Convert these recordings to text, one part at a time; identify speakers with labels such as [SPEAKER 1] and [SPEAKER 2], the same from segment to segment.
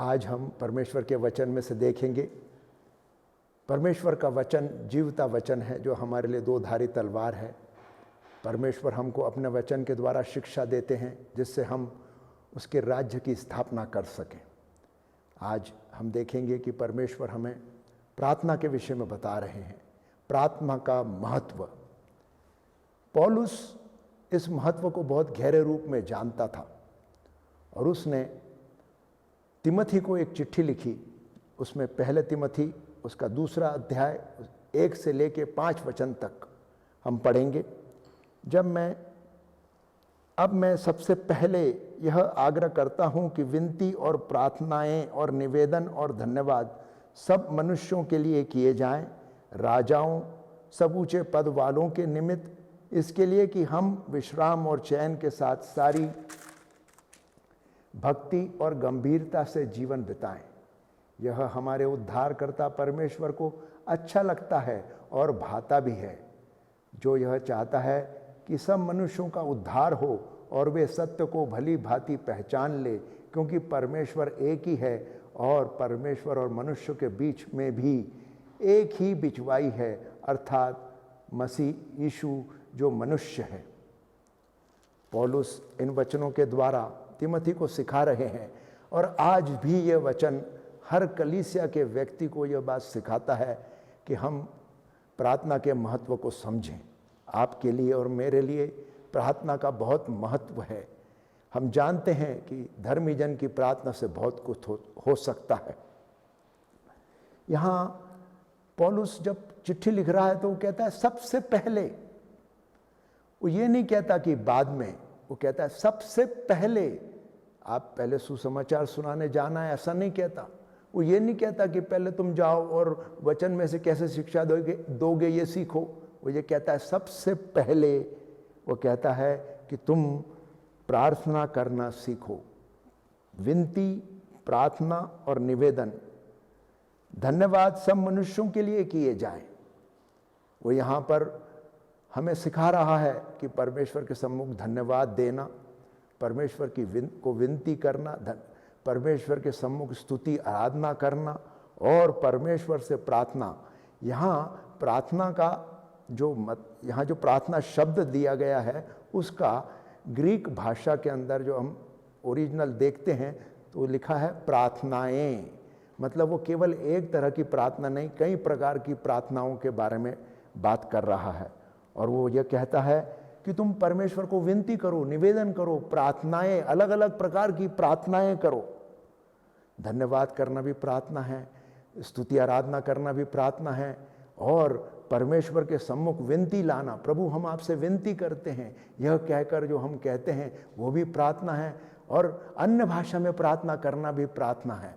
[SPEAKER 1] आज हम परमेश्वर के वचन में से देखेंगे। परमेश्वर का वचन जीवता वचन है जो हमारे लिए दो धारी तलवार है। परमेश्वर हमको अपने वचन के द्वारा शिक्षा देते हैं जिससे हम उसके राज्य की स्थापना कर सकें। आज हम देखेंगे कि परमेश्वर हमें प्रार्थना के विषय में बता रहे हैं, प्रार्थना का महत्व। पौलुस इस महत्व को बहुत गहरे रूप में जानता था और उसने तिमोथी को एक चिट्ठी लिखी। उसमें पहले तिमोथी उसका 2 अध्याय 1 से लेके 5 वचन तक हम पढ़ेंगे। अब मैं सबसे पहले यह आग्रह करता हूं कि विनती और प्रार्थनाएं और निवेदन और धन्यवाद सब मनुष्यों के लिए किए जाएं, राजाओं, सब ऊंचे पद वालों के निमित्त, इसके लिए कि हम विश्राम और चैन के साथ सारी भक्ति और गंभीरता से जीवन बिताएं। यह हमारे उद्धारकर्ता परमेश्वर को अच्छा लगता है और भाता भी है, जो यह चाहता है कि सब मनुष्यों का उद्धार हो और वे सत्य को भली भांति पहचान ले, क्योंकि परमेश्वर एक ही है और परमेश्वर और मनुष्य के बीच में भी एक ही बिचवाई है, अर्थात मसीह यीशु जो मनुष्य है। पौलुस इन वचनों के द्वारा तिमोथी को सिखा रहे हैं और आज भी यह वचन हर कलीसिया के व्यक्ति को यह बात सिखाता है कि हम प्रार्थना के महत्व को समझें। आपके लिए और मेरे लिए प्रार्थना का बहुत महत्व है। हम जानते हैं कि धर्मी जन की प्रार्थना से बहुत कुछ हो सकता है। यहाँ पौलुस जब चिट्ठी लिख रहा है तो वो कहता है सबसे पहले, वो ये नहीं कहता कि बाद में, वो कहता है सबसे पहले आप पहले सुसमाचार सुनाने जाना है, ऐसा नहीं कहता। वो ये नहीं कहता कि पहले तुम जाओ और वचन में से कैसे शिक्षा दोगे ये सीखो। वो ये कहता है सबसे पहले वो कहता है कि तुम प्रार्थना करना सीखो। विनती, प्रार्थना और निवेदन, धन्यवाद सब मनुष्यों के लिए किए जाएं। वो यहाँ पर हमें सिखा रहा है कि परमेश्वर के सम्मुख धन्यवाद देना, परमेश्वर की को विनती करना, परमेश्वर के सम्मुख स्तुति आराधना करना और परमेश्वर से प्रार्थना। यहाँ प्रार्थना का यहाँ जो प्रार्थना शब्द दिया गया है उसका ग्रीक भाषा के अंदर जो हम ओरिजिनल देखते हैं तो लिखा है प्रार्थनाएं। मतलब वो केवल एक तरह की प्रार्थना नहीं, कई प्रकार की प्रार्थनाओं के बारे में बात कर रहा है। और वो ये कहता है कि तुम परमेश्वर को विनती करो, निवेदन करो, प्रार्थनाएं, अलग अलग प्रकार की प्रार्थनाएं करो। धन्यवाद करना भी प्रार्थना है, स्तुति आराधना करना भी प्रार्थना है और परमेश्वर के सम्मुख विनती लाना, प्रभु हम आपसे विनती करते हैं, यह कहकर जो हम कहते हैं वो भी प्रार्थना है। और अन्य भाषा में प्रार्थना करना भी प्रार्थना है।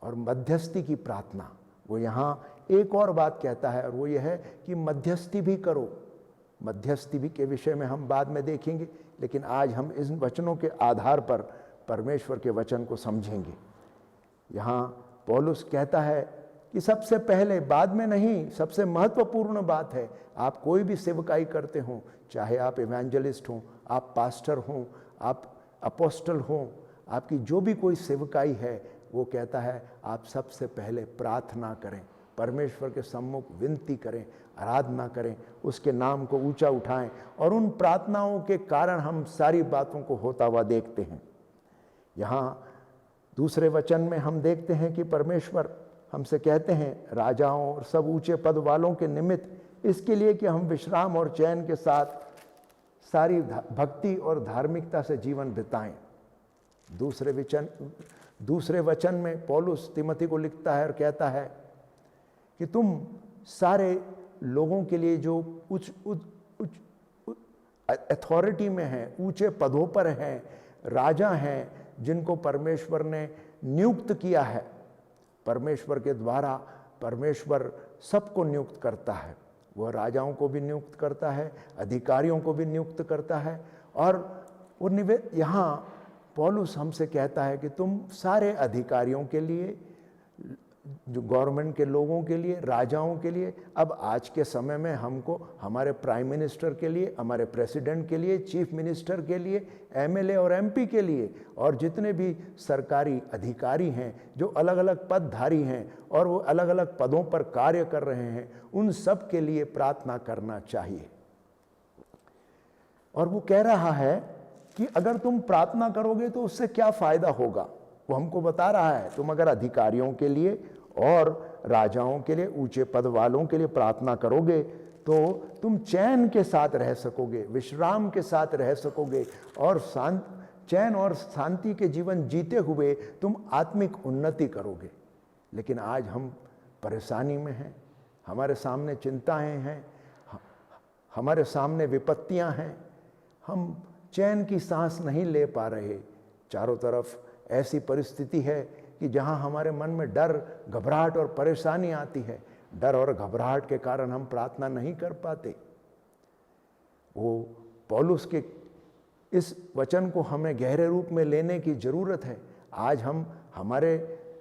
[SPEAKER 1] और मध्यस्थी की प्रार्थना, वो यहाँ एक और बात कहता है और वो यह है कि मध्यस्थी भी करो। मध्यस्थी भी के विषय में हम बाद में देखेंगे, लेकिन आज हम इन वचनों के आधार पर परमेश्वर के वचन को समझेंगे। यहाँ पौलुस कहता है कि सबसे पहले, बाद में नहीं, सबसे महत्वपूर्ण बात है। आप कोई भी सेवकाई करते हो, चाहे आप इवेंजलिस्ट हों, आप पास्टर हों, आप अपोस्टल हों, आपकी जो भी कोई सेवकाई है, वो कहता है आप सबसे पहले प्रार्थना करें, परमेश्वर के सम्मुख विनती करें, आराधना करें, उसके नाम को ऊंचा उठाएं और उन प्रार्थनाओं के कारण हम सारी बातों को होता हुआ देखते हैं। यहाँ दूसरे वचन में हम देखते हैं कि परमेश्वर हमसे कहते हैं राजाओं और सब ऊंचे पद वालों के निमित्त, इसके लिए कि हम विश्राम और चैन के साथ सारी भक्ति और धार्मिकता से जीवन बिताएं। दूसरे वचन में पौलुस तिमोथी को लिखता है और कहता है कि तुम सारे लोगों के लिए जो उच्च अथॉरिटी में हैं, ऊंचे पदों पर हैं, राजा हैं, जिनको परमेश्वर ने नियुक्त किया है। परमेश्वर के द्वारा परमेश्वर सबको नियुक्त करता है। वह राजाओं को भी नियुक्त करता है, अधिकारियों को भी नियुक्त करता है। और वो यहाँ पौलुस हमसे कहता है कि तुम सारे अधिकारियों के लिए, जो गवर्नमेंट के लोगों के लिए, राजाओं के लिए, अब आज के समय में हमको हमारे प्राइम मिनिस्टर के लिए, हमारे प्रेसिडेंट के लिए, चीफ मिनिस्टर के लिए, एमएलए और एमपी के लिए, और जितने भी सरकारी अधिकारी हैं जो अलग अलग पदधारी हैं और वो अलग अलग पदों पर कार्य कर रहे हैं, उन सब के लिए प्रार्थना करना चाहिए। और वो कह रहा है कि अगर तुम प्रार्थना करोगे तो उससे क्या फायदा होगा। वो हमको बता रहा है, तुम अगर अधिकारियों के लिए और राजाओं के लिए, ऊंचे पद वालों के लिए प्रार्थना करोगे तो तुम चैन के साथ रह सकोगे, विश्राम के साथ रह सकोगे, और चैन और शांति के जीवन जीते हुए तुम आत्मिक उन्नति करोगे। लेकिन आज हम परेशानी में हैं, हमारे सामने चिंताएं हैं, हमारे सामने विपत्तियां हैं, हम चैन की सांस नहीं ले पा रहे। चारों तरफ ऐसी परिस्थिति है कि जहां हमारे मन में डर, घबराहट और परेशानी आती है। डर और घबराहट के कारण हम प्रार्थना नहीं कर पाते। वो पौलुस के इस वचन को हमें गहरे रूप में लेने की जरूरत है। आज हम हमारे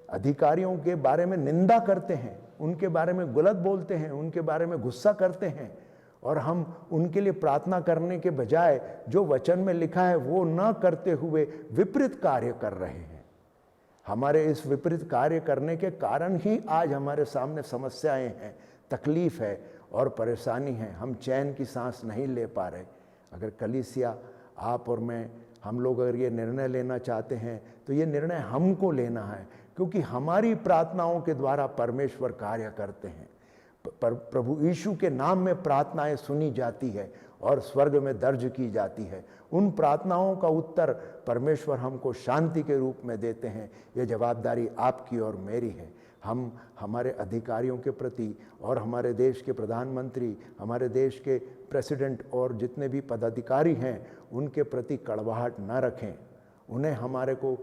[SPEAKER 1] अधिकारियों के बारे में निंदा करते हैं, उनके बारे में गलत बोलते हैं, उनके बारे में गुस्सा करते हैं, और हम उनके लिए प्रार्थना करने के बजाय जो वचन में लिखा है वो न करते हुए विपरीत कार्य कर रहे हैं। हमारे इस विपरीत कार्य करने के कारण ही आज हमारे सामने समस्याएं हैं, तकलीफ है और परेशानी है। हम चैन की सांस नहीं ले पा रहे। अगर कलीसिया, आप और मैं, हम लोग अगर ये निर्णय लेना चाहते हैं तो ये निर्णय हमको लेना है, क्योंकि हमारी प्रार्थनाओं के द्वारा परमेश्वर कार्य करते हैं। प्रभु यीशु के नाम में प्रार्थनाएं सुनी जाती है और स्वर्ग में दर्ज की जाती है। उन प्रार्थनाओं का उत्तर परमेश्वर हमको शांति के रूप में देते हैं। ये जवाबदारी आपकी और मेरी है। हम हमारे अधिकारियों के प्रति और हमारे देश के प्रधानमंत्री, हमारे देश के प्रेसिडेंट और जितने भी पदाधिकारी हैं, उनके प्रति कड़वाहट न रखें। उन्हें हमारे को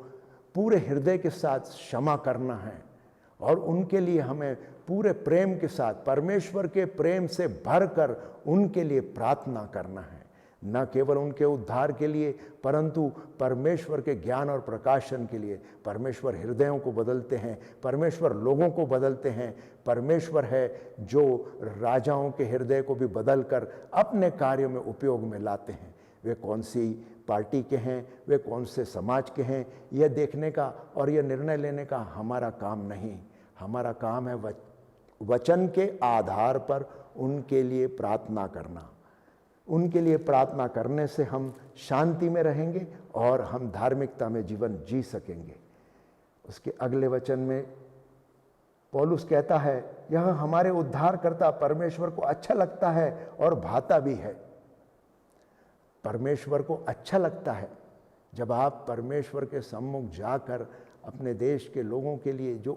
[SPEAKER 1] पूरे हृदय के साथ क्षमा करना है और उनके लिए हमें पूरे प्रेम के साथ, परमेश्वर के प्रेम से भरकर उनके लिए प्रार्थना करना है। न केवल उनके उद्धार के लिए, परंतु परमेश्वर के ज्ञान और प्रकाशन के लिए। परमेश्वर हृदयों को बदलते हैं, परमेश्वर लोगों को बदलते हैं। परमेश्वर है जो राजाओं के हृदय को भी बदलकर अपने कार्यों में उपयोग में लाते हैं। वे कौन सी पार्टी के हैं, वे कौन से समाज के हैं, यह देखने का और यह निर्णय लेने का हमारा काम नहीं। हमारा काम है वचन के आधार पर उनके लिए प्रार्थना करना। उनके लिए प्रार्थना करने से हम शांति में रहेंगे और हम धार्मिकता में जीवन जी सकेंगे। उसके अगले वचन में पौलुस कहता है, यह हमारे उद्धारकर्ता परमेश्वर को अच्छा लगता है और भाता भी है। परमेश्वर को अच्छा लगता है जब आप परमेश्वर के सम्मुख जाकर अपने देश के लोगों के लिए, जो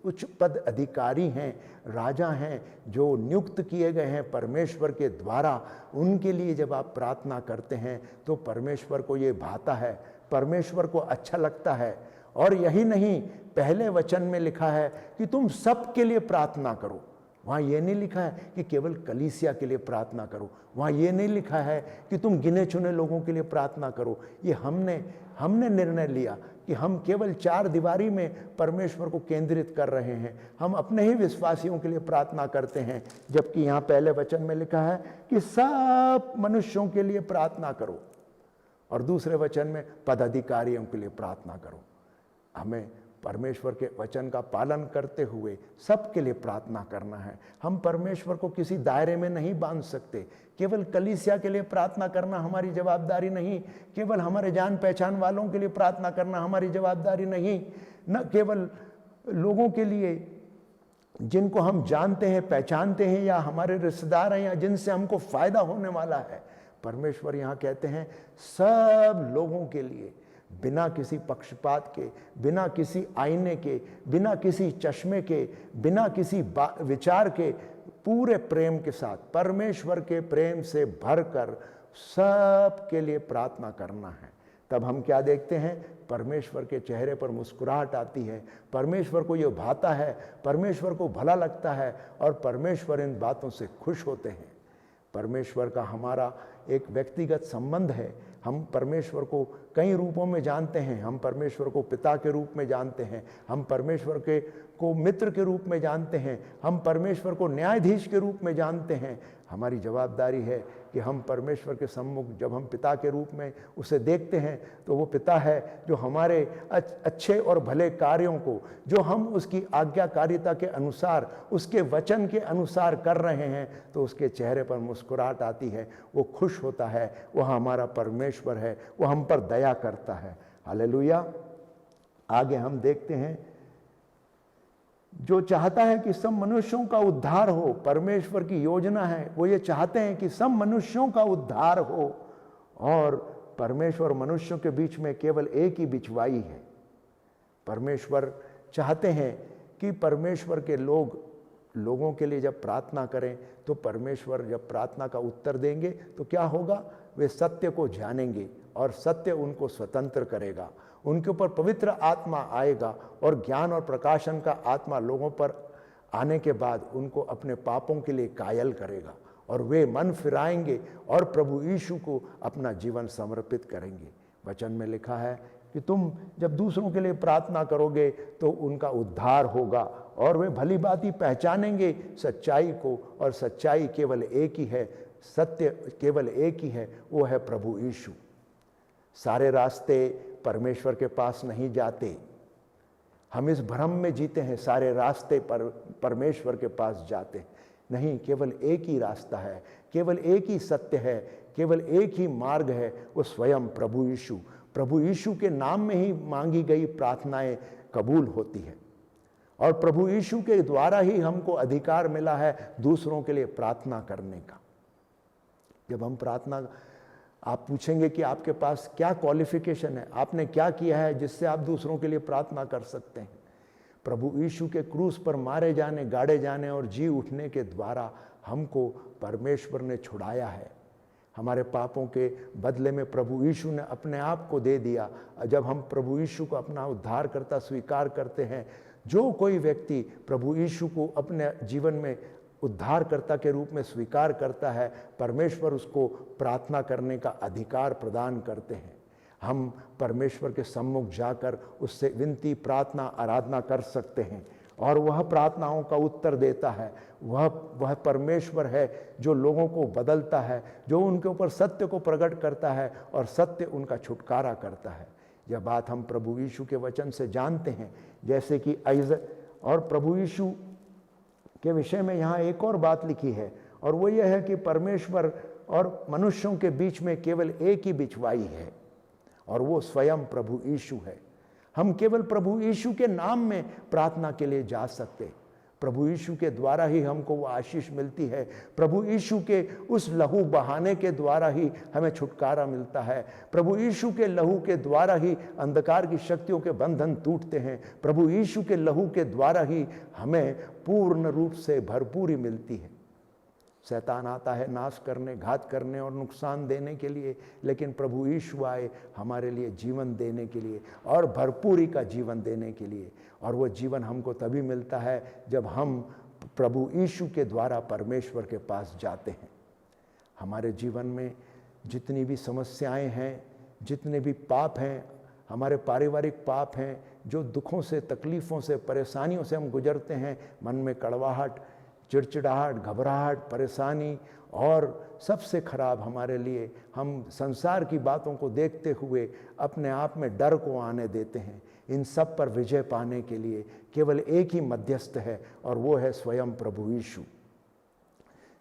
[SPEAKER 1] उच्च पद अधिकारी हैं, राजा हैं, जो नियुक्त किए गए हैं परमेश्वर के द्वारा, उनके लिए जब आप प्रार्थना करते हैं तो परमेश्वर को ये भाता है, परमेश्वर को अच्छा लगता है। और यही नहीं, पहले वचन में लिखा है कि तुम सबके लिए प्रार्थना करो। वहाँ ये नहीं लिखा है कि केवल कलीसिया के लिए प्रार्थना करो। वहाँ ये नहीं लिखा है कि तुम गिने चुने लोगों के लिए प्रार्थना करो। ये हमने निर्णय लिया कि हम केवल चार दीवारी में परमेश्वर को केंद्रित कर रहे हैं। हम अपने ही विश्वासियों के लिए प्रार्थना करते हैं, जबकि यहाँ पहले वचन में लिखा है कि सब मनुष्यों के लिए प्रार्थना करो, और दूसरे वचन में पदाधिकारियों के लिए प्रार्थना करो। हमें परमेश्वर के वचन का पालन करते हुए सबके लिए प्रार्थना करना है। हम परमेश्वर को किसी दायरे में नहीं बांध सकते। केवल कलीसिया के लिए प्रार्थना करना हमारी जवाबदारी नहीं, केवल हमारे जान पहचान वालों के लिए प्रार्थना करना हमारी जवाबदारी नहीं, न केवल लोगों के लिए जिनको हम जानते हैं, पहचानते हैं, या हमारे रिश्तेदार हैं, या जिनसे हमको फायदा होने वाला है। परमेश्वर यहाँ कहते हैं सब लोगों के लिए, बिना किसी पक्षपात के, बिना किसी आईने के, बिना किसी चश्मे के, बिना किसी विचार के, पूरे प्रेम के साथ, परमेश्वर के प्रेम से भरकर सब के लिए प्रार्थना करना है। तब हम क्या देखते हैं? परमेश्वर के चेहरे पर मुस्कुराहट आती है। परमेश्वर को ये भाता है, परमेश्वर को भला लगता है, और परमेश्वर इन बातों से खुश होते हैं। परमेश्वर का हमारा एक व्यक्तिगत संबंध है। हम परमेश्वर को कई रूपों में जानते हैं। हम परमेश्वर को पिता के रूप में जानते हैं, हम परमेश्वर को मित्र के रूप में जानते हैं, हम परमेश्वर को न्यायाधीश के रूप में जानते हैं। हमारी जवाबदारी है कि हम परमेश्वर के सम्मुख जब हम पिता के रूप में उसे देखते हैं तो वो पिता है जो हमारे अच्छे और भले कार्यों को, जो हम उसकी आज्ञाकारिता के अनुसार, उसके वचन के अनुसार कर रहे हैं, तो उसके चेहरे पर मुस्कुराहट आती है, वो खुश होता है। वह हमारा परमेश्वर है, वो हम पर दया करता है। हालेलुया। आगे हम देखते हैं, जो चाहता है कि सब मनुष्यों का उद्धार हो, परमेश्वर की योजना है, वो ये चाहते हैं कि सब मनुष्यों का उद्धार हो, और परमेश्वर मनुष्यों के बीच में केवल एक ही बिछवाई है। परमेश्वर चाहते हैं कि परमेश्वर के लोगों के लिए जब प्रार्थना करें तो परमेश्वर जब प्रार्थना का उत्तर देंगे तो क्या होगा, वे सत्य को जानेंगे और सत्य उनको स्वतंत्र करेगा। उनके ऊपर पवित्र आत्मा आएगा और ज्ञान और प्रकाशन का आत्मा लोगों पर आने के बाद उनको अपने पापों के लिए कायल करेगा और वे मन फिराएंगे और प्रभु यीशु को अपना जीवन समर्पित करेंगे। वचन में लिखा है कि तुम जब दूसरों के लिए प्रार्थना करोगे तो उनका उद्धार होगा और वे भली भांति पहचानेंगे सच्चाई को, और सच्चाई केवल एक ही है, सत्य केवल एक ही है, वो है प्रभु यीशु। सारे रास्ते परमेश्वर के पास नहीं जाते। हम इस भ्रम में जीते हैं सारे रास्ते परमेश्वर के पास जाते नहीं। केवल एक ही रास्ता है, केवल एक ही सत्य है, केवल एक ही मार्ग है, वो स्वयं प्रभु यीशु। प्रभु यीशु के नाम में ही मांगी गई प्रार्थनाएं कबूल होती है और प्रभु यीशु के द्वारा ही हमको अधिकार मिला है दूसरों के लिए प्रार्थना करने का। जब हम प्रार्थना, आप पूछेंगे कि आपके पास क्या क्वालिफिकेशन है, आपने क्या किया है जिससे आप दूसरों के लिए प्रार्थना कर सकते हैं। प्रभु यीशु के क्रूस पर मारे जाने, गाड़े जाने और जी उठने के द्वारा हमको परमेश्वर ने छुड़ाया है। हमारे पापों के बदले में प्रभु यीशु ने अपने आप को दे दिया। जब हम प्रभु यीशु को अपना उद्धारकर्ता स्वीकार करते हैं, जो कोई व्यक्ति प्रभु यीशु को अपने जीवन में उद्धारकर्ता के रूप में स्वीकार करता है, परमेश्वर उसको प्रार्थना करने का अधिकार प्रदान करते हैं। हम परमेश्वर के सम्मुख जाकर उससे विनती, प्रार्थना, आराधना कर सकते हैं और वह प्रार्थनाओं का उत्तर देता है। वह परमेश्वर है जो लोगों को बदलता है, जो उनके ऊपर सत्य को प्रकट करता है और सत्य उनका छुटकारा करता है। यह बात हम प्रभु यीशु के वचन से जानते हैं। जैसे कि और प्रभु यीशु के विषय में यहाँ एक और बात लिखी है, और वो ये है कि परमेश्वर और मनुष्यों के बीच में केवल एक ही बिछवाई है और वो स्वयं प्रभु यीशु है। हम केवल प्रभु यीशु के नाम में प्रार्थना के लिए जा सकते। प्रभु यीशु के द्वारा ही हमको वो आशीष मिलती है। प्रभु यीशु के उस लहू बहाने के द्वारा ही हमें छुटकारा मिलता है। प्रभु यीशु के लहू के द्वारा ही अंधकार की शक्तियों के बंधन टूटते हैं। प्रभु यीशु के लहू के द्वारा ही हमें पूर्ण रूप से भरपूरी मिलती है। शैतान आता है नाश करने, घात करने और नुकसान देने के लिए, लेकिन प्रभु यीशु आए हमारे लिए जीवन देने के लिए और भरपूरी का जीवन देने के लिए। और वो जीवन हमको तभी मिलता है जब हम प्रभु यीशु के द्वारा परमेश्वर के पास जाते हैं। हमारे जीवन में जितनी भी समस्याएं हैं, जितने भी पाप हैं, हमारे पारिवारिक पाप हैं, जो दुखों से, तकलीफ़ों से, परेशानियों से हम गुजरते हैं, मन में कड़वाहट, चिड़चिड़ाहट, घबराहट, परेशानी, और सबसे खराब हमारे लिए हम संसार की बातों को देखते हुए अपने आप में डर को आने देते हैं। इन सब पर विजय पाने के लिए केवल एक ही मध्यस्थ है और वो है स्वयं प्रभु यीशु।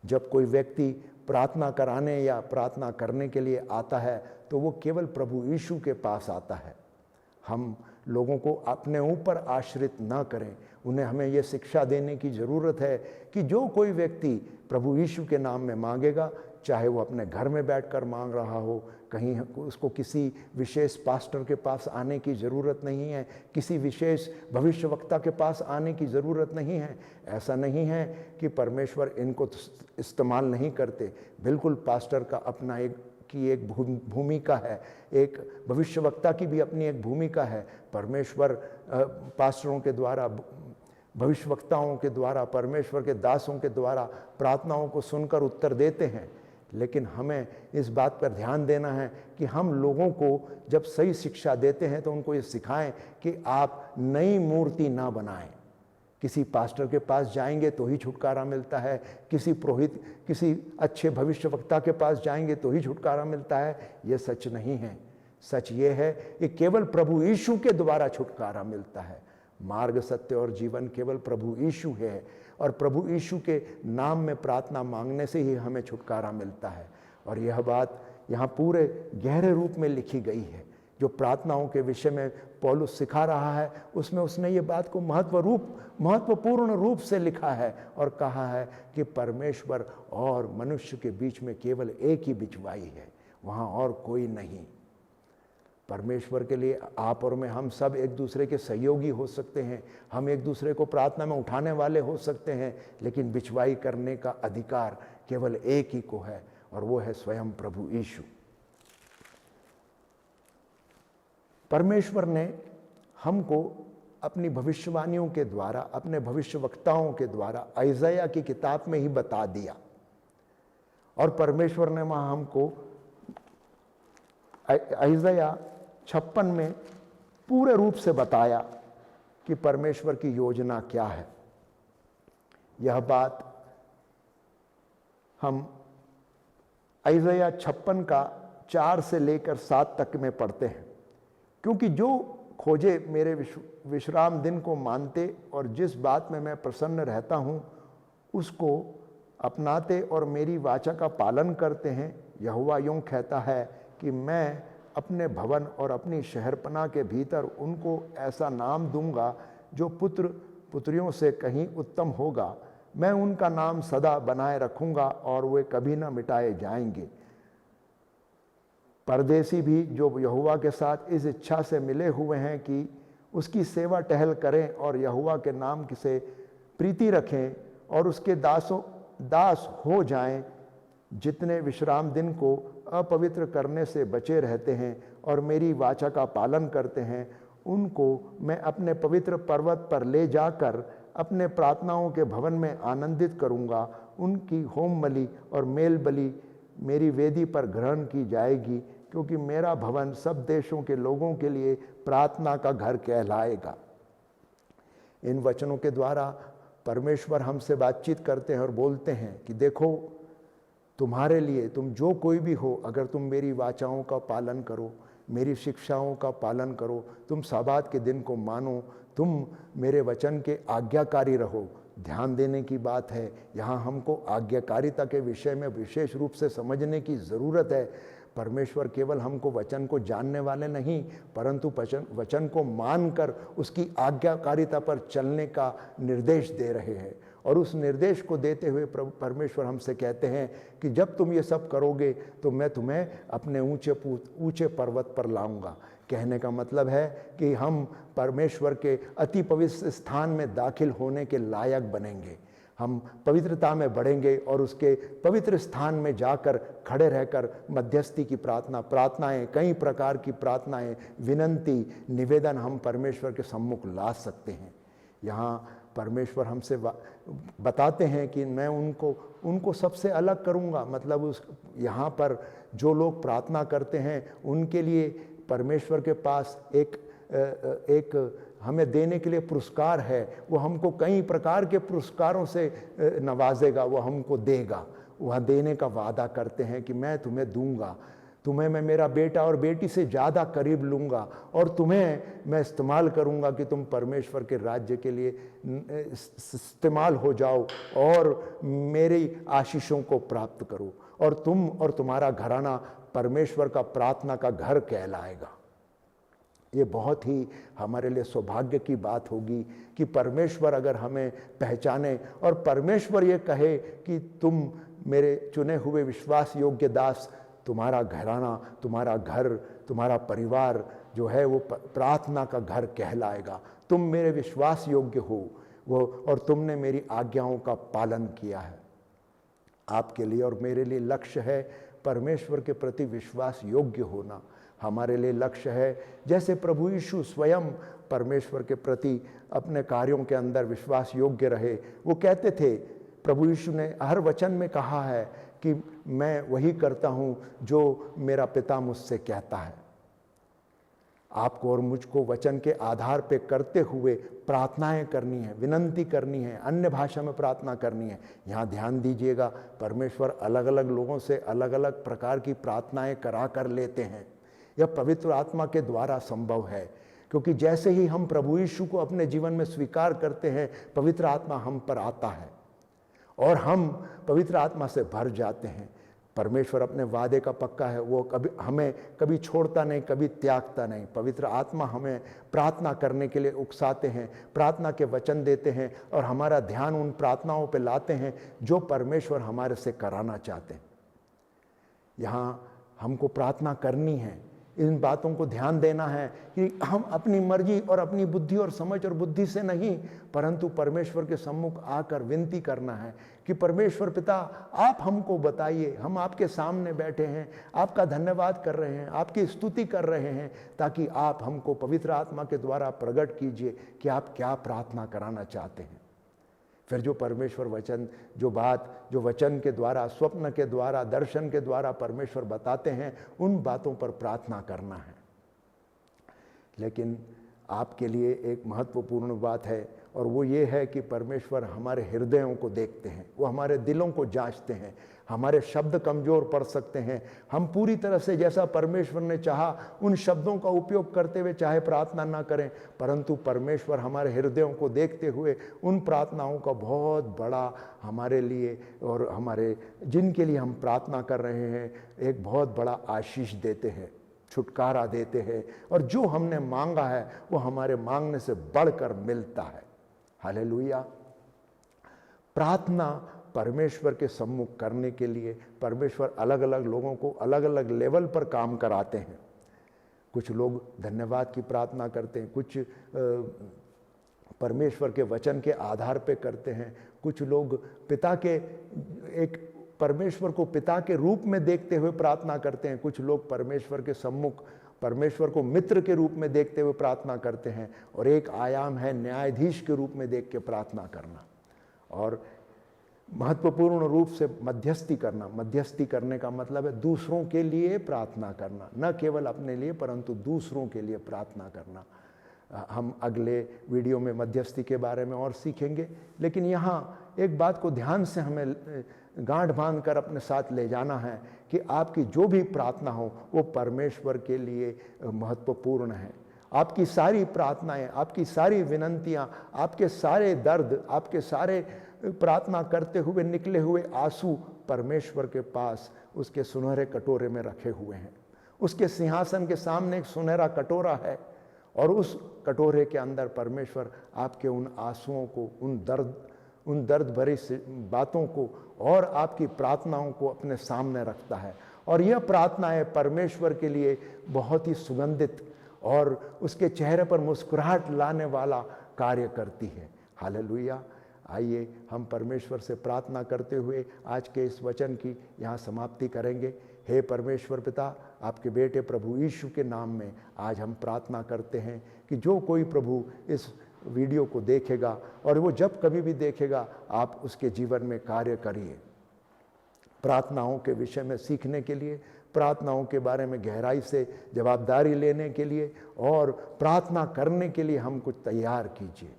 [SPEAKER 1] जब कोई व्यक्ति प्रार्थना कराने या प्रार्थना करने के लिए आता है तो वो केवल प्रभु यीशु के पास आता है। हम लोगों को अपने ऊपर आश्रित ना करें। हमें ये शिक्षा देने की ज़रूरत है कि जो कोई व्यक्ति प्रभु यीशु के नाम में मांगेगा, चाहे वो अपने घर में बैठकर मांग रहा हो, कहीं उसको किसी विशेष पास्टर के पास आने की ज़रूरत नहीं है, किसी विशेष भविष्यवक्ता के पास आने की ज़रूरत नहीं है। ऐसा नहीं है कि परमेश्वर इनको इस्तेमाल नहीं करते। बिल्कुल पास्टर का अपना एक भूमिका है, एक भविष्यवक्ता की भी अपनी एक भूमिका है। परमेश्वर पास्टरों के द्वारा, भविष्यवक्ताओं के द्वारा, परमेश्वर के दासों के द्वारा प्रार्थनाओं को सुनकर उत्तर देते हैं। लेकिन हमें इस बात पर ध्यान देना है कि हम लोगों को जब सही शिक्षा देते हैं तो उनको ये सिखाएं कि आप नई मूर्ति ना बनाएं। किसी पास्टर के पास जाएंगे तो ही छुटकारा मिलता है, किसी पुरोहित, किसी अच्छे भविष्यवक्ता के पास जाएंगे तो ही छुटकारा मिलता है। ये सच नहीं है। सच ये है कि केवल प्रभु यीशु के द्वारा छुटकारा मिलता है। मार्ग, सत्य और जीवन केवल प्रभु यीशु है, और प्रभु यीशु के नाम में प्रार्थना मांगने से ही हमें छुटकारा मिलता है। और यह बात यहाँ पूरे गहरे रूप में लिखी गई है। जो प्रार्थनाओं के विषय में पौलुस सिखा रहा है, उसमें उसने ये बात को महत्वपूर्ण रूप से लिखा है और कहा है कि परमेश्वर और मनुष्य के बीच में केवल एक ही बिचवाई है, वहाँ और कोई नहीं। परमेश्वर के लिए आप और मैं, हम सब एक दूसरे के सहयोगी हो सकते हैं, हम एक दूसरे को प्रार्थना में उठाने वाले हो सकते हैं, लेकिन बिचवाई करने का अधिकार केवल एक ही को है, और वो है स्वयं प्रभु यीशु। परमेश्वर ने हमको अपनी भविष्यवाणियों के द्वारा, अपने भविष्यवक्ताओं के द्वारा यशायाह की किताब में ही बता दिया, और परमेश्वर ने वहाँ हमको यशायाह 56 में पूरे रूप से बताया कि परमेश्वर की योजना क्या है। यह बात हम यशायाह 56 का 4 से लेकर 7 तक में पढ़ते हैं। क्योंकि जो खोजे मेरे विश्राम दिन को मानते और जिस बात में मैं प्रसन्न रहता हूँ उसको अपनाते और मेरी वाचा का पालन करते हैं, यहोवा यूँ कहता है कि मैं अपने भवन और अपनी शहरपनाह के भीतर उनको ऐसा नाम दूंगा जो पुत्र पुत्रियों से कहीं उत्तम होगा। मैं उनका नाम सदा बनाए रखूंगा और वे कभी ना मिटाए जाएंगे। परदेसी भी जो यहोवा के साथ इस इच्छा से मिले हुए हैं कि उसकी सेवा टहल करें और यहोवा के नाम से प्रीति रखें और उसके दास हो जाएं, जितने विश्राम दिन को अपवित्र करने से बचे रहते हैं और मेरी वाचा का पालन करते हैं, उनको मैं अपने पवित्र पर्वत पर ले जाकर अपने प्रार्थनाओं के भवन में आनंदित करूंगा। उनकी होम बलि और मेल बलि मेरी वेदी पर ग्रहण की जाएगी, क्योंकि मेरा भवन सब देशों के लोगों के लिए प्रार्थना का घर कहलाएगा। इन वचनों के द्वारा परमेश्वर हमसे बातचीत करते हैं और बोलते हैं कि देखो, तुम्हारे लिए, तुम जो कोई भी हो, अगर तुम मेरी वाचाओं का पालन करो, मेरी शिक्षाओं का पालन करो, तुम साबात के दिन को मानो, तुम मेरे वचन के आज्ञाकारी रहो। ध्यान देने की बात है, यहाँ हमको आज्ञाकारिता के विषय में विशेष रूप से समझने की ज़रूरत है। परमेश्वर केवल हमको वचन को जानने वाले नहीं, परंतु वचन को मानकर उसकी आज्ञाकारिता पर चलने का निर्देश दे रहे हैं। और उस निर्देश को देते हुए परमेश्वर हमसे कहते हैं कि जब तुम ये सब करोगे तो मैं तुम्हें अपने ऊंचे पर्वत पर लाऊंगा। कहने का मतलब है कि हम परमेश्वर के अति पवित्र स्थान में दाखिल होने के लायक बनेंगे। हम पवित्रता में बढ़ेंगे और उसके पवित्र स्थान में जाकर खड़े रहकर मध्यस्थी की प्रार्थनाएं, कई प्रकार की प्रार्थनाएं, विनंती, निवेदन हम परमेश्वर के सम्मुख ला सकते हैं। यहाँ परमेश्वर हमसे बताते हैं कि मैं उनको सबसे अलग करूँगा। मतलब यहाँ पर जो लोग प्रार्थना करते हैं उनके लिए परमेश्वर के पास एक हमें देने के लिए पुरस्कार है। वो हमको कई प्रकार के पुरस्कारों से नवाजेगा, वो हमको देगा। वह देने का वादा करते हैं कि मैं तुम्हें दूंगा, तुम्हें मैं मेरा बेटा और बेटी से ज़्यादा करीब लूँगा और तुम्हें मैं इस्तेमाल करूँगा कि तुम परमेश्वर के राज्य के लिए इस्तेमाल हो जाओ और मेरी आशीषों को प्राप्त करो, और तुम और तुम्हारा घराना परमेश्वर का प्रार्थना का घर कहलाएगा। ये बहुत ही हमारे लिए सौभाग्य की बात होगी कि परमेश्वर अगर हमें पहचाने और परमेश्वर ये कहे कि तुम मेरे चुने हुए विश्वास योग्य दास, तुम्हारा घराना, तुम्हारा घर, तुम्हारा परिवार जो है वो प्रार्थना का घर कहलाएगा। तुम मेरे विश्वास योग्य हो वो, और तुमने मेरी आज्ञाओं का पालन किया है। आपके लिए और मेरे लिए लक्ष्य है परमेश्वर के प्रति विश्वास योग्य होना। हमारे लिए लक्ष्य है जैसे प्रभु यीशु स्वयं परमेश्वर के प्रति अपने कार्यों के अंदर विश्वास योग्य रहे। वो कहते थे, प्रभु यीशु ने हर वचन में कहा है कि मैं वही करता हूँ जो मेरा पिता मुझसे कहता है। आपको और मुझको वचन के आधार पे करते हुए प्रार्थनाएं करनी है, विनंती करनी है, अन्य भाषा में प्रार्थना करनी है। यहाँ ध्यान दीजिएगा, परमेश्वर अलग अलग लोगों से अलग अलग प्रकार की प्रार्थनाएं करा कर लेते हैं। यह पवित्र आत्मा के द्वारा संभव है, क्योंकि जैसे ही हम प्रभु यीशु को अपने जीवन में स्वीकार करते हैं, पवित्र आत्मा हम पर आता है और हम पवित्र आत्मा से भर जाते हैं। परमेश्वर अपने वादे का पक्का है, वो हमें कभी छोड़ता नहीं, कभी त्यागता नहीं। पवित्र आत्मा हमें प्रार्थना करने के लिए उकसाते हैं, प्रार्थना के वचन देते हैं और हमारा ध्यान उन प्रार्थनाओं पे लाते हैं जो परमेश्वर हमारे से कराना चाहते हैं। यहाँ हमको प्रार्थना करनी है, इन बातों को ध्यान देना है कि हम अपनी मर्जी और अपनी बुद्धि और समझ और बुद्धि से नहीं, परंतु परमेश्वर के सम्मुख आकर विनती करना है कि परमेश्वर पिता, आप हमको बताइए, हम आपके सामने बैठे हैं, आपका धन्यवाद कर रहे हैं, आपकी स्तुति कर रहे हैं, ताकि आप हमको पवित्र आत्मा के द्वारा प्रकट कीजिए कि आप क्या प्रार्थना कराना चाहते हैं। फिर जो परमेश्वर वचन, जो वचन के द्वारा, स्वप्न के द्वारा, दर्शन के द्वारा परमेश्वर बताते हैं, उन बातों पर प्रार्थना करना है। लेकिन आपके लिए एक महत्वपूर्ण बात है, और वो ये है कि परमेश्वर हमारे हृदयों को देखते हैं, वो हमारे दिलों को जांचते हैं। हमारे शब्द कमज़ोर पड़ सकते हैं, हम पूरी तरह से जैसा परमेश्वर ने चाहा उन शब्दों का उपयोग करते हुए चाहे प्रार्थना ना करें, परंतु परमेश्वर हमारे हृदयों को देखते हुए उन प्रार्थनाओं का बहुत बड़ा हमारे लिए और हमारे जिनके लिए हम प्रार्थना कर रहे हैं एक बहुत बड़ा आशीष देते हैं, छुटकारा देते हैं, और जो हमने मांगा है वो हमारे मांगने से बढ़कर मिलता है। हालेलुया। प्रार्थना परमेश्वर के सम्मुख करने के लिए परमेश्वर अलग अलग लोगों को अलग अलग लेवल पर काम कराते हैं। कुछ लोग धन्यवाद की प्रार्थना करते हैं, कुछ परमेश्वर के वचन के आधार पे करते हैं, कुछ लोग परमेश्वर को पिता के रूप में देखते हुए प्रार्थना करते हैं, कुछ लोग परमेश्वर के सम्मुख परमेश्वर को मित्र के रूप में देखते हुए प्रार्थना करते हैं, और एक आयाम है न्यायाधीश के रूप में देख के प्रार्थना करना, और महत्वपूर्ण रूप से मध्यस्थी करना। मध्यस्थी करने का मतलब है दूसरों के लिए प्रार्थना करना, न केवल अपने लिए परंतु दूसरों के लिए प्रार्थना करना। हम अगले वीडियो में मध्यस्थी के बारे में और सीखेंगे, लेकिन यहाँ एक बात को ध्यान से हमें गांठ बांध कर अपने साथ ले जाना है कि आपकी जो भी प्रार्थना हो वो परमेश्वर के लिए महत्वपूर्ण है। आपकी सारी प्रार्थनाएं, आपकी सारी विनंतियां, आपके सारे दर्द, आपके सारे प्रार्थना करते हुए निकले हुए आंसू परमेश्वर के पास उसके सुनहरे कटोरे में रखे हुए हैं। उसके सिंहासन के सामने एक सुनहरा कटोरा है, और उस कटोरे के अंदर परमेश्वर आपके उन आंसुओं को, उन दर्द भरी बातों को और आपकी प्रार्थनाओं को अपने सामने रखता है। और यह प्रार्थनाएं परमेश्वर के लिए बहुत ही सुगंधित और उसके चेहरे पर मुस्कुराहट लाने वाला कार्य करती है। हालेलुया। आइए हम परमेश्वर से प्रार्थना करते हुए आज के इस वचन की यहाँ समाप्ति करेंगे। हे परमेश्वर पिता, आपके बेटे प्रभु यीशु के नाम में आज हम प्रार्थना करते हैं कि जो कोई प्रभु इस वीडियो को देखेगा और वो जब कभी भी देखेगा, आप उसके जीवन में कार्य करिए। प्रार्थनाओं के विषय में सीखने के लिए, प्रार्थनाओं के बारे में गहराई से जवाबदारी लेने के लिए और प्रार्थना करने के लिए हम कुछ तैयार कीजिए।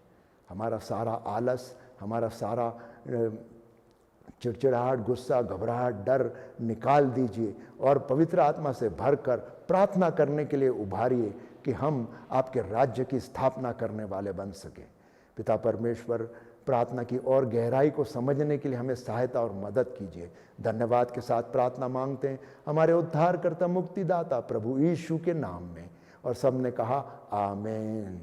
[SPEAKER 1] हमारा सारा आलस, हमारा सारा चिड़चिड़ाहट, गुस्सा, घबराहट, डर निकाल दीजिए और पवित्र आत्मा से भरकर प्रार्थना करने के लिए उभारिए कि हम आपके राज्य की स्थापना करने वाले बन सके। पिता परमेश्वर, प्रार्थना की और गहराई को समझने के लिए हमें सहायता और मदद कीजिए। धन्यवाद के साथ प्रार्थना मांगते हैं हमारे उद्धारकर्ता, मुक्तिदाता प्रभु यीशु के नाम में, और सबने कहा आमीन।